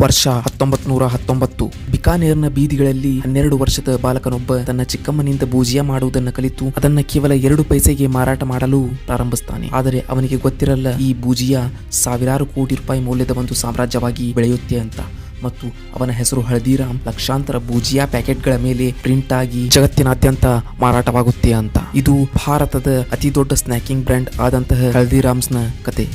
ವರ್ಷ 1919 ಬಿಕಾನೇರ್ನ ಬೀದಿಗಳಲ್ಲಿ 12 ವರ್ಷದ ಬಾಲಕನೊಬ್ಬ ತನ್ನ ಚಿಕ್ಕಮ್ಮನಿಂದ ಭುಜಿಯಾ ಮಾಡುವುದನ್ನು ಕಲಿತು ಅದನ್ನ ಕೇವಲ 2 ಪೈಸೆಗೆ ಮಾರಾಟ ಮಾಡಲು ಪ್ರಾರಂಭಿಸ್ತಾನೆ. ಆದರೆ ಅವನಿಗೆ ಗೊತ್ತಿರಲ್ಲ ಈ ಭುಜಿಯಾ ಸಾವಿರಾರು ಕೋಟಿ ರೂಪಾಯಿ ಮೌಲ್ಯದ ಒಂದು ಸಾಮ್ರಾಜ್ಯವಾಗಿ ಬೆಳೆಯುತ್ತೆ ಅಂತ. ಮತ್ತು ಅವನ ಹೆಸರು ಹಳದಿರಾಮ್ ಲಕ್ಷಾಂತರ ಭುಜಿಯಾ ಪ್ಯಾಕೆಟ್ಗಳ ಮೇಲೆ ಪ್ರಿಂಟ್ ಆಗಿ ಜಗತ್ತಿನಾದ್ಯಂತ ಮಾರಾಟವಾಗುತ್ತೆ ಅಂತ. ಇದು ಭಾರತದ ಅತಿ ದೊಡ್ಡ ಸ್ನ್ಯಾಕಿಂಗ್ ಬ್ರ್ಯಾಂಡ್ ಆದಂತಹ ಹಳದಿರಾಮ್ಸ್ನ ಕತೆ.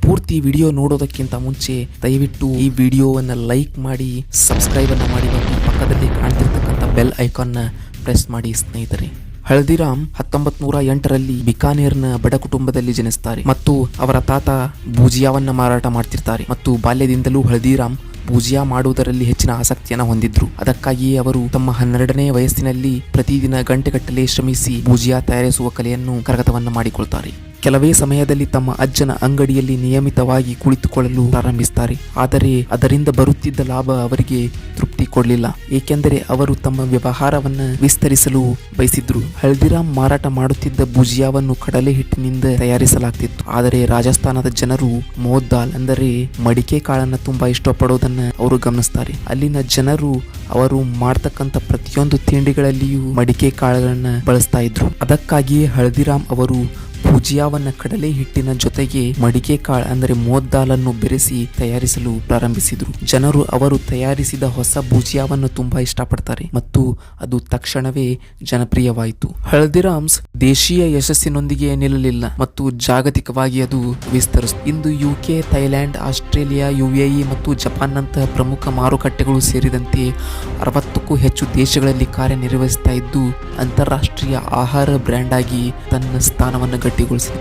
ಪೂರ್ತಿ ವಿಡಿಯೋ ನೋಡೋದಕ್ಕಿಂತ ಮುಂಚೆ ದಯವಿಟ್ಟು ಈ ವಿಡಿಯೋವನ್ನು ಲೈಕ್ ಮಾಡಿ, ಸಬ್ಸ್ಕ್ರೈಬ್ ಅನ್ನು ಮಾಡಿ ಮತ್ತು ಪಕ್ಕದಲ್ಲಿ ಕಾಣ್ತಿರ್ತಕ್ಕಂಥ ಬೆಲ್ ಐಕಾನ್ನ ಪ್ರೆಸ್ ಮಾಡಿ ಸ್ನೇಹಿತರೆ. ಹಳದಿರಾಮ್ 1908ರಲ್ಲಿ ಬಿಕಾನೇರ್ನ ಬಡ ಕುಟುಂಬದಲ್ಲಿ ಜನಿಸ್ತಾರೆ ಮತ್ತು ಅವರ ತಾತ ಭುಜಿಯಾವನ್ನ ಮಾರಾಟ ಮಾಡ್ತಿರ್ತಾರೆ. ಮತ್ತು ಬಾಲ್ಯದಿಂದಲೂ ಹಳದಿರಾಮ್ ಭುಜಿಯಾ ಮಾಡುವುದರಲ್ಲಿ ಹೆಚ್ಚಿನ ಆಸಕ್ತಿಯನ್ನು ಹೊಂದಿದ್ರು. ಅದಕ್ಕಾಗಿಯೇ ಅವರು ತಮ್ಮ 12ನೇ ವಯಸ್ಸಿನಲ್ಲಿ ಪ್ರತಿದಿನ ಗಂಟೆಗಟ್ಟಲೆ ಶ್ರಮಿಸಿ ಭುಜಿಯಾ ತಯಾರಿಸುವ ಕಲೆಯನ್ನು ಕರಗತವನ್ನ ಮಾಡಿಕೊಳ್ತಾರೆ. ಕೆಲವೇ ಸಮಯದಲ್ಲಿ ತಮ್ಮ ಅಜ್ಜನ ಅಂಗಡಿಯಲ್ಲಿ ನಿಯಮಿತವಾಗಿ ಕುಳಿತುಕೊಳ್ಳಲು ಪ್ರಾರಂಭಿಸ್ತಾರೆ. ಆದರೆ ಅದರಿಂದ ಬರುತ್ತಿದ್ದ ಲಾಭ ಅವರಿಗೆ ತೃಪ್ತಿ ಕೊಡಲಿಲ್ಲ, ಏಕೆಂದರೆ ಅವರು ತಮ್ಮ ವ್ಯವಹಾರವನ್ನು ವಿಸ್ತರಿಸಲು ಬಯಸಿದ್ರು. ಹಳದಿರಾಮ್ ಮಾರಾಟ ಮಾಡುತ್ತಿದ್ದ ಭುಜಿಯಾವನ್ನು ಕಡಲೆ ಹಿಟ್ಟಿನಿಂದ ತಯಾರಿಸಲಾಗ್ತಿತ್ತು. ಆದರೆ ರಾಜಸ್ಥಾನದ ಜನರು ಮೋದ್ ದಾಲ್ ಅಂದರೆ ಮಡಿಕೆ ಕಾಳನ್ನು ತುಂಬಾ ಇಷ್ಟಪಡೋದನ್ನ ಅವರು ಗಮನಿಸ್ತಾರೆ. ಅಲ್ಲಿನ ಜನರು ಅವರು ಮಾಡ್ತಕ್ಕಂಥ ಪ್ರತಿಯೊಂದು ತಿಂಡಿಗಳಲ್ಲಿಯೂ ಮಡಿಕೆ ಕಾಳುಗಳನ್ನ ಬಳಸ್ತಾ ಇದ್ರು. ಅದಕ್ಕಾಗಿಯೇ ಹಳದಿರಾಮ್ ಅವರು ಭುಜಿಯಾವನ್ನ ಕಡಲೆ ಹಿಟ್ಟಿನ ಜೊತೆಗೆ ಮಡಿಕೆ ಕಾಳು ಅಂದರೆ ಮೋದ್ ದಾಲನ್ನು ಬೆರೆಸಿ ತಯಾರಿಸಲು ಪ್ರಾರಂಭಿಸಿದ್ರು. ಜನರು ಅವರು ತಯಾರಿಸಿದ ಹೊಸ ಭುಜಿಯಾವನ್ನು ತುಂಬಾ ಇಷ್ಟಪಡ್ತಾರೆ ಮತ್ತು ಅದು ತಕ್ಷಣವೇ ಜನಪ್ರಿಯವಾಯಿತು. ಹಳದಿರಾಮ್ಸ್ ದೇಶೀಯ ಯಶಸ್ಸಿನೊಂದಿಗೆ ನಿಲ್ಲಲಿಲ್ಲ ಮತ್ತು ಜಾಗತಿಕವಾಗಿ ಅದು ವಿಸ್ತರಿಸಿತು. ಇಂದು UK, ಥೈಲ್ಯಾಂಡ್, ಆಸ್ಟ್ರೇಲಿಯಾ, UAE ಮತ್ತು ಜಪಾನ್ನಂತಹ ಪ್ರಮುಖ ಮಾರುಕಟ್ಟೆಗಳು ಸೇರಿದಂತೆ 60ಕ್ಕೂ ಹೆಚ್ಚು ದೇಶಗಳಲ್ಲಿ ಕಾರ್ಯನಿರ್ವಹಿಸ್ತಾ ಇದ್ದು ಅಂತಾರಾಷ್ಟ್ರೀಯ ಆಹಾರ ಬ್ರ್ಯಾಂಡ್ ಆಗಿ ತನ್ನ ಸ್ಥಾನವನ್ನು ಗಟ್ಟಿಗೊಳಿಸಿದೆ.